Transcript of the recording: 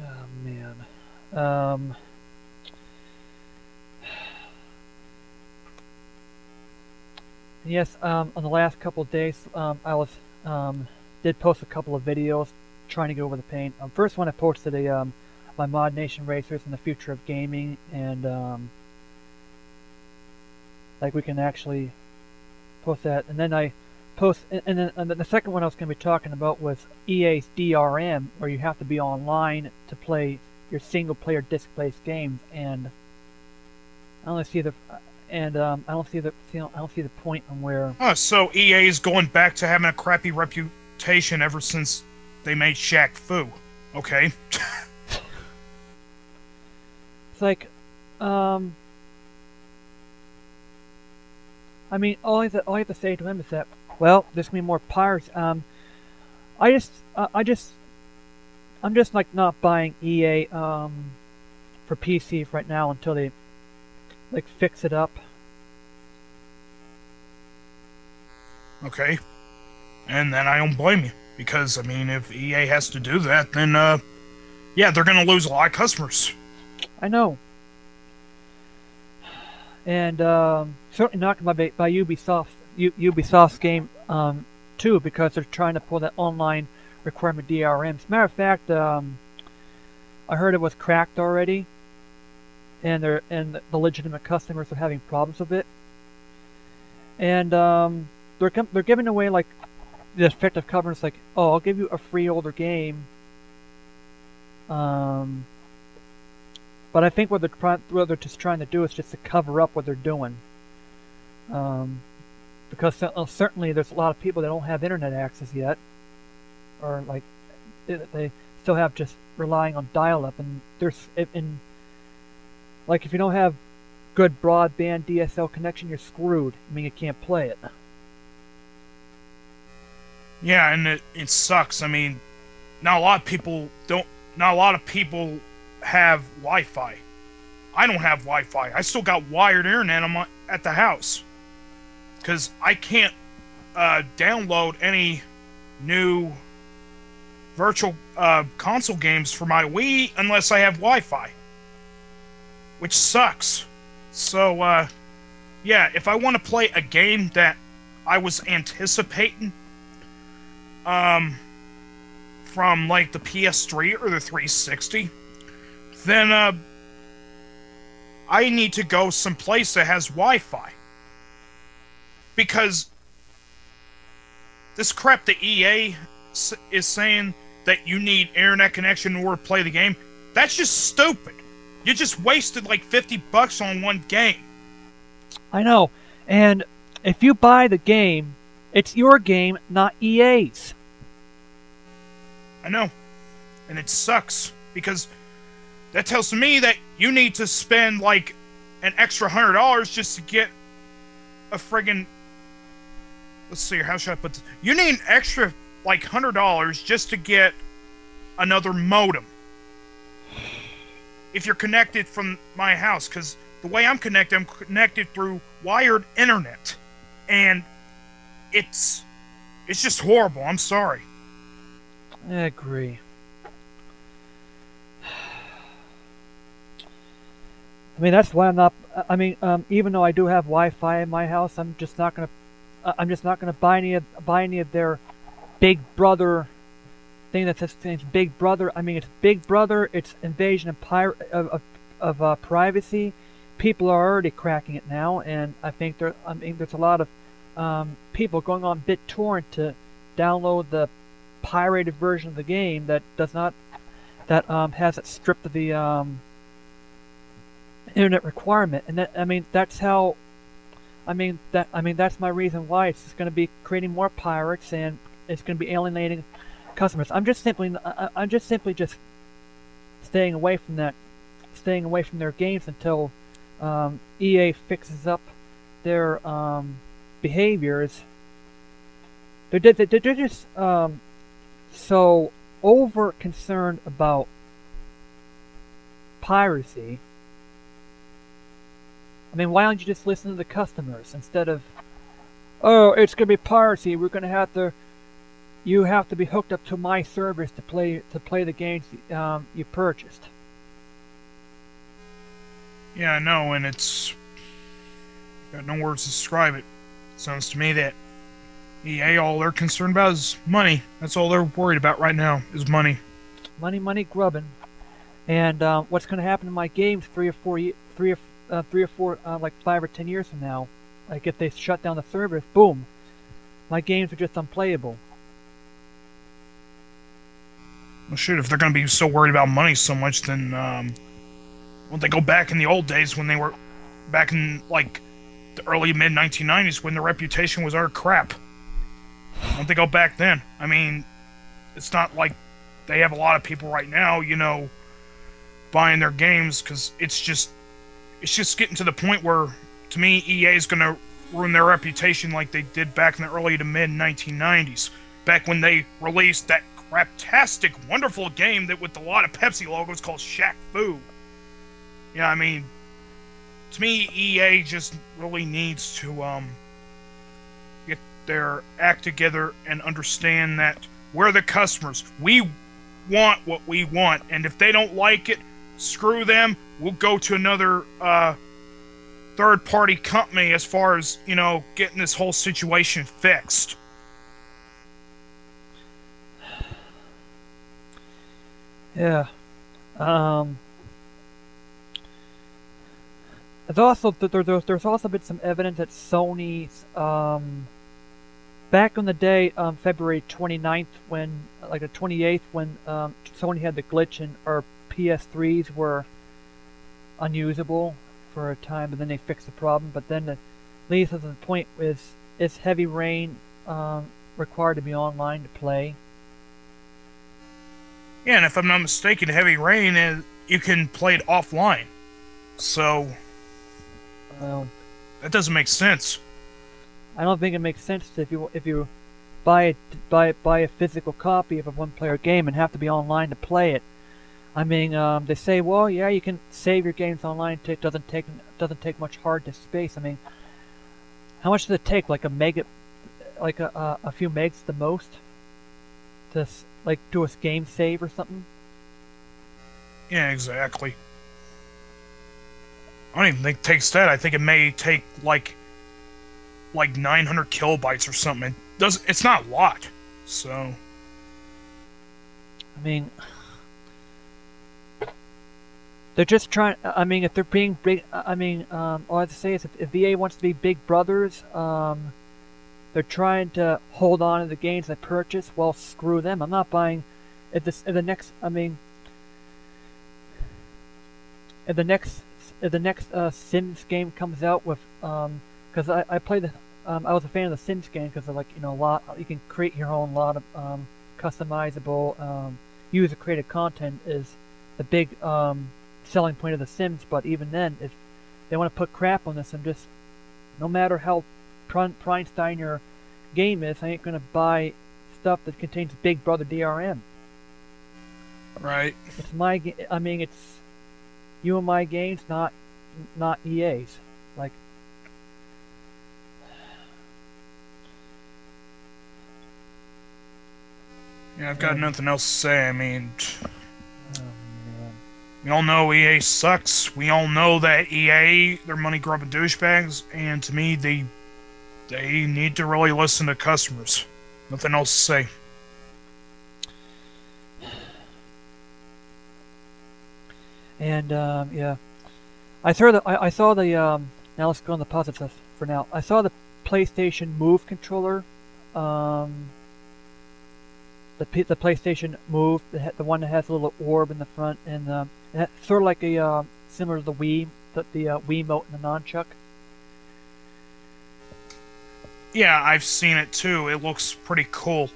Oh man. Um, yes. On the last couple of days, I was did post a couple of videos trying to get over the pain. First one I posted my Mod Nation Racers and the future of gaming, and like we can actually post that. And then I and then the second one I was going to be talking about was EA's DRM, where you have to be online to play your single-player disc-based games, and I don't see the I don't see the point on where. Oh, so EA is going back to having a crappy reputation ever since they made Shaq Fu. Okay. It's like, I mean, all I have to say to him is that, well, there's gonna be more pirates. I'm just like not buying EA for PC right now until they like fix it up. Okay. And then I don't blame you. Because, I mean, if EA has to do that, then, yeah, they're gonna lose a lot of customers. I know. And certainly not by Ubisoft's game too, because they're trying to pull that online requirement DRM. As a matter of fact, I heard it was cracked already, and the legitimate customers are having problems with it. And they're giving away like the effective coverage, like, oh, I'll give you a free older game. But I think what they're just trying to do is just to cover up what they're doing. Because certainly there's a lot of people that don't have internet access yet, or like they still have just relying on dial-up, and like if you don't have good broadband DSL connection, you're screwed. I mean, you can't play it. Yeah, and it sucks. I mean, not a lot of people have Wi-Fi. I don't have Wi-Fi. I still got wired internet at the house. Because I can't download any new virtual console games for my Wii unless I have Wi-Fi. Which sucks. So, yeah, if I want to play a game that I was anticipating from, like, the PS3 or the 360, then, I need to go someplace that has Wi-Fi. Because this crap that EA is saying that you need internet connection in order to play the game, that's just stupid. You just wasted like $50 on one game. I know. And if you buy the game, it's your game, not EA's. I know. And it sucks. Because that tells me that you need to spend like an extra $100 just to get a friggin'... Let's see, how should I put this? You need an extra like $100 just to get another modem. If you're connected from my house, because the way I'm connected through wired internet. And it's just horrible. I'm sorry. I agree. I mean, that's why I'm not. I mean, even though I do have Wi-Fi in my house, I'm just not gonna buy any of their Big Brother thing that says Big Brother. I mean, it's Big Brother. It's invasion of privacy. People are already cracking it now, and I think there's a lot of people going on BitTorrent to download the pirated version of the game that has it stripped of the internet requirement, and that's how. That's my reason why it's just going to be creating more pirates, and it's going to be alienating customers. I'm just simply just staying away from their games until EA fixes up their behaviors. They're just so over concerned about piracy. I mean, why don't you just listen to the customers instead of, oh, it's going to be piracy, we're going to have to you have to be hooked up to my service to play the games you purchased. Yeah, I know, and it's got no words to describe it. Sounds to me that EA, all they're concerned about is money. That's all they're worried about right now is money. Money, money, grubbing. And what's going to happen to my games 3 or 4, like 5 or 10 years from now? Like if they shut down the service, boom, my games are just unplayable. Well, shit, if they're going to be so worried about money so much, then won't they go back in the old days when they were back in like the early mid 1990s when their reputation was utter crap? Won't they go back then? I mean, it's not like they have a lot of people right now, you know, buying their games, because it's just getting to the point where, to me, EA is going to ruin their reputation like they did back in the early to mid 1990s, back when they released that craptastic, wonderful game that with a lot of Pepsi logos called Shaq Fu. Yeah, I mean, to me, EA just really needs to get their act together and understand that we're the customers. We want what we want, and if they don't like it, screw them. We'll go to another third-party company as far as, you know, getting this whole situation fixed. Yeah. There's also been some evidence that Sony's back in the day, February 29th, when like the 28th, when Sony had the glitch and our PS3s were unusable for a time, but then they fixed the problem. But then it leads to the point is Heavy Rain required to be online to play? Yeah, and if I'm not mistaken, Heavy Rain you can play it offline. So that doesn't make sense. I don't think it makes sense if you buy a physical copy of a one-player game and have to be online to play it. I mean, they say, well, yeah, you can save your games online. It doesn't take much hard disk space. I mean, how much does it take? Like a mega, like a few megs at the most, to like do a game save or something. Yeah, exactly. I don't even think it takes that. I think it may take like 900 kilobytes or something. It's not a lot. So I mean, they're just trying. I mean, if they're being big, I mean, all I have to say is if VA wants to be big brothers, they're trying to hold on to the games they purchase. Well, screw them. I'm not buying. If the next Sims game comes out with, because I played I was a fan of the Sims game because like, you know, you can create your own lot of customizable user-created content is the big selling point of the Sims. But even then, if they want to put crap on this, no matter how Preinstein your game is, I ain't gonna buy stuff that contains Big Brother DRM. Right. It's my I mean, it's you and my games, not EA's. Like, yeah, I've got nothing else to say. I mean, we all know EA sucks. We all know that EA, they're money grubbing douchebags, and to me, they need to really listen to customers. Nothing else to say. And yeah, I saw the now let's go on the positive for now. I saw the PlayStation Move controller, the PlayStation Move, the one that has a little orb in the front, and it's sort of like a similar to the Wii, the Wiimote and the nunchuck. Yeah, I've seen it too. It looks pretty cool.